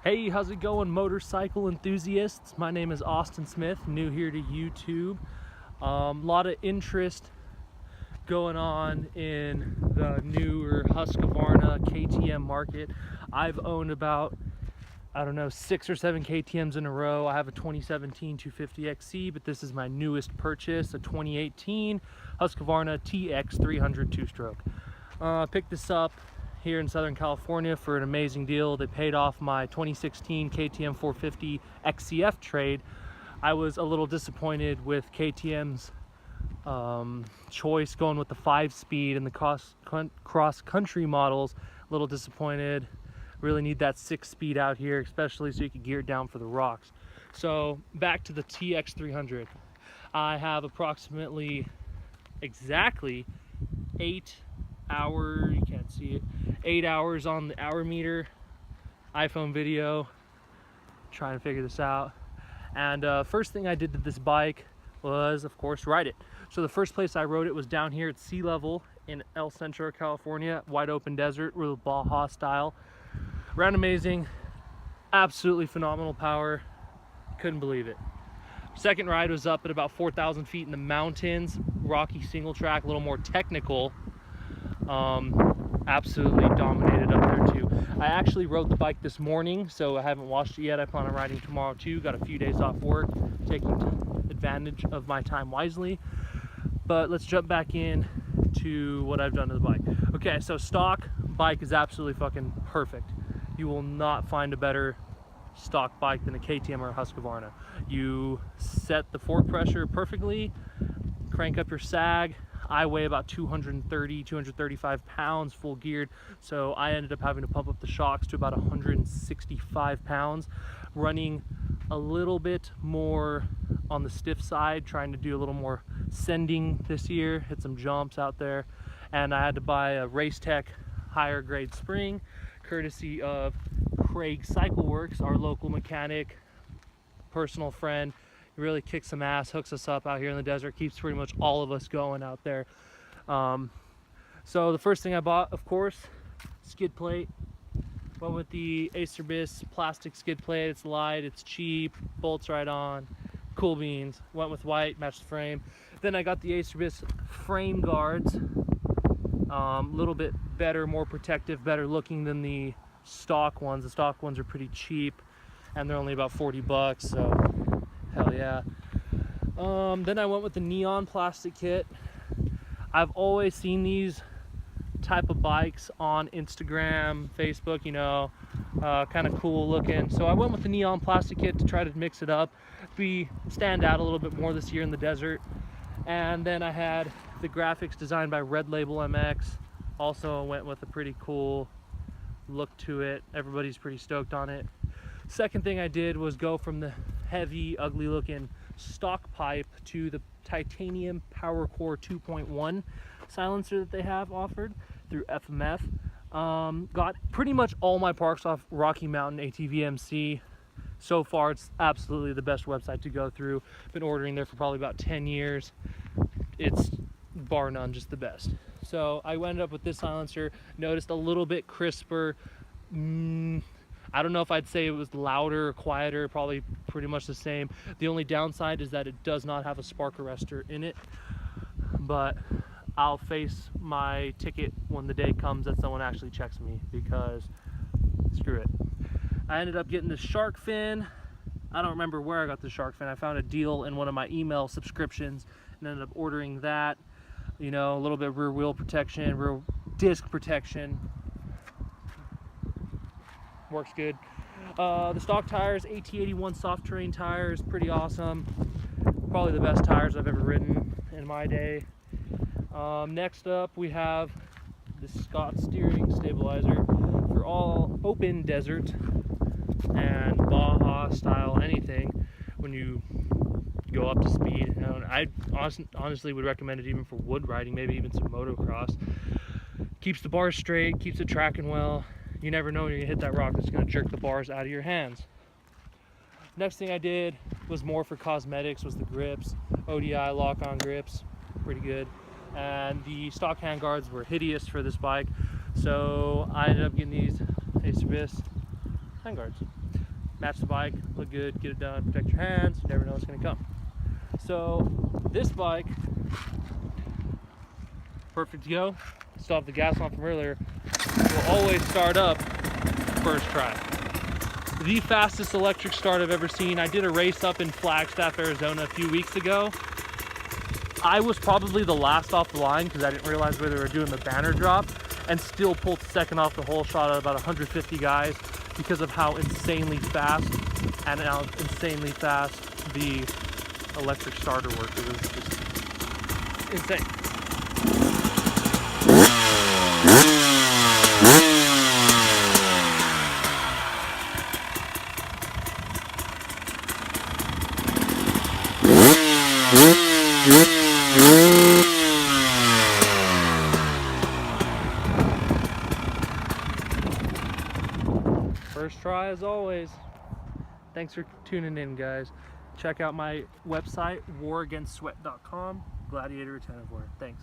Hey, how's it going, motorcycle enthusiasts? My name is Austin Smith, new here to YouTube. A lot of interest going on in the newer Husqvarna KTM market. I've owned about, I don't know, 6 or 7 KTMs in a row. I have a 2017 250XC, but this is my newest purchase, a 2018 Husqvarna TX300 two-stroke. Picked this up here in Southern California for an amazing deal. They paid off my 2016 KTM 450 XCF trade. I was a little disappointed with KTM's choice going with the 5-speed and the cross-country models. A little disappointed. Really need that 6-speed out here, especially so you can gear it down for the rocks. So back to the TX300. I have approximately exactly 8 hours, you can't see it, 8 hours on the hour meter, iPhone video, trying to figure this out. And first thing I did to this bike was, of course, ride it. So the first place I rode it was down here at sea level in El Centro, California, wide open desert, real Baja style. Ran amazing, absolutely phenomenal power, couldn't believe it. Second ride was up at about 4,000 feet in the mountains, rocky single track, a little more technical. Absolutely dominated up there too. I actually rode the bike this morning, so I haven't washed it yet. I plan on riding tomorrow too. Got a few days off work, taking advantage of my time wisely. But let's jump back in to what I've done to the bike. Okay, so stock bike is absolutely fucking perfect. You will not find a better stock bike than a KTM or a Husqvarna. You set the fork pressure perfectly, crank up your sag. I weigh about 230, 235 pounds full geared, so I ended up having to pump up the shocks to about 165 pounds, running a little bit more on the stiff side, trying to do a little more sending this year, hit some jumps out there. And I had to buy a Race Tech higher grade spring, courtesy of Craig Cycle Works, our local mechanic, personal friend. He really kicks some ass, hooks us up out here in the desert, keeps pretty much all of us going out there. So the first thing I bought, of course, skid plate. Went with the Acerbis plastic skid plate. It's light, it's cheap, bolts right on, cool beans. Went with white, matched the frame. Then I got the Acerbis frame guards. A little bit better, more protective, better looking than the stock ones. The stock ones are pretty cheap, and they're only about 40 bucks, so hell yeah. Then I went with the neon plastic kit. I've always seen these type of bikes on Instagram, Facebook, you know, kind of cool looking. So I went with the neon plastic kit to try to mix it up, stand out a little bit more this year in the desert. And then I had the graphics designed by Red Label MX. Also went with a pretty cool look to it. Everybody's pretty stoked on it. Second thing I did was go from the heavy, ugly looking stock pipe to the titanium Power Core 2.1 silencer that they have offered through FMF. Got pretty much all my parts off Rocky Mountain ATVMC. So far, it's absolutely the best website to go through. Been ordering there for probably about 10 years. It's bar none, just the best. So I ended up with this silencer. Noticed a little bit crisper. I don't know if I'd say it was louder or quieter, probably pretty much the same. The only downside is that it does not have a spark arrestor in it, but I'll face my ticket when the day comes that someone actually checks me, because screw it. I ended up getting this shark fin. I don't remember where I got the shark fin. I found a deal in one of my email subscriptions and ended up ordering that. You know, a little bit of rear wheel protection, rear disc protection. Works good. The stock tires, AT81 soft terrain tires, pretty awesome. Probably the best tires I've ever ridden in my day. Next up, we have the Scott steering stabilizer for all open desert and Baja style anything. When you go up to speed, I honestly would recommend it even for wood riding, maybe even some motocross. Keeps the bars straight, keeps it tracking well. You never know when you're gonna hit that rock that's gonna jerk the bars out of your hands. Next thing I did was more for cosmetics, was the grips. ODI lock-on grips, pretty good. And the stock handguards were hideous for this bike, so I ended up getting these Acerbis handguards. match the bike, look good, get it done, protect your hands, you never know what's gonna come. So this bike, perfect to go. Still have the gas on from earlier. Will always start up first try. The fastest electric start I've ever seen. I did a race up in Flagstaff, Arizona a few weeks ago. I was probably the last off the line because I didn't realize where they were doing the banner drop, and still pulled second off the whole shot at about 150 guys because of how insanely fast and how insanely fast the electric starter worked. It was just insane. First try as always. Thanks for tuning in, guys. Check out my website, waragainstsweat.com, Gladiator Retentive Wear. Thanks.